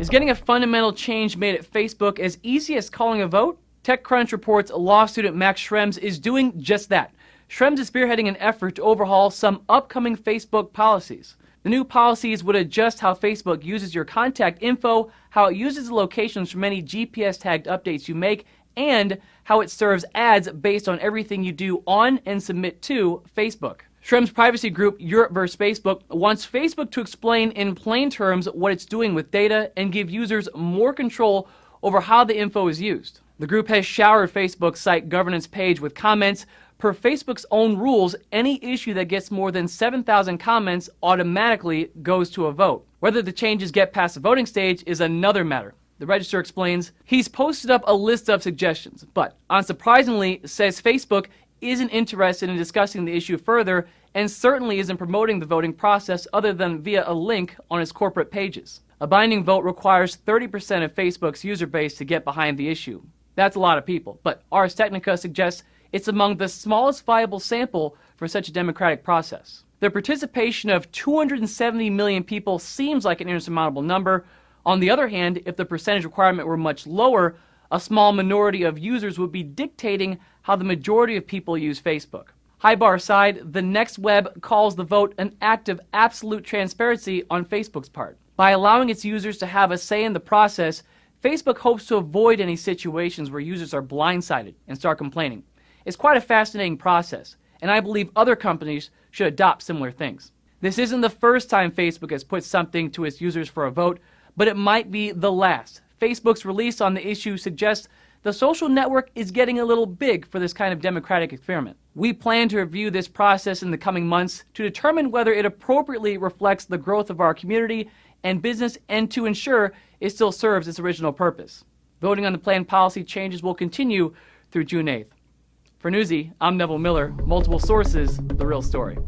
Is getting a fundamental change made at Facebook as easy as calling a vote? TechCrunch reports law student Max Schrems is doing just that. Schrems is spearheading an effort to overhaul some upcoming Facebook policies. The new policies would adjust how Facebook uses your contact info, how it uses the locations from any GPS-tagged updates you make, and how it serves ads based on everything you do on and submit to Facebook. Schrems' privacy group, Europe vs. Facebook, wants Facebook to explain in plain terms what it's doing with data and give users more control over how the info is used. The group has showered Facebook's site governance page with comments. Per Facebook's own rules, any issue that gets more than 7,000 comments automatically goes to a vote. Whether the changes get past the voting stage is another matter. The Register explains, he's posted up a list of suggestions, but unsurprisingly says Facebook isn't interested in discussing the issue further and certainly isn't promoting the voting process other than via a link on its corporate pages. A binding vote requires 30% of Facebook's user base to get behind the issue. That's a lot of people, but Ars Technica suggests it's among the smallest viable sample for such a democratic process. The participation of 270 million people seems like an insurmountable number. On the other hand, if the percentage requirement were much lower, a small minority of users would be dictating how the majority of people use Facebook. High bar aside, the Next Web calls the vote an act of absolute transparency on Facebook's part. By allowing its users to have a say in the process, Facebook hopes to avoid any situations where users are blindsided and start complaining. It's quite a fascinating process, and I believe other companies should adopt similar things. This isn't the first time Facebook has put something to its users for a vote, but it might be the last. Facebook's release on the issue suggests the social network is getting a little big for this kind of democratic experiment. We plan to review this process in the coming months to determine whether it appropriately reflects the growth of our community and business and to ensure it still serves its original purpose. Voting on the planned policy changes will continue through June 8th. For Newsy, I'm Neville Miller. Multiple sources, the real story.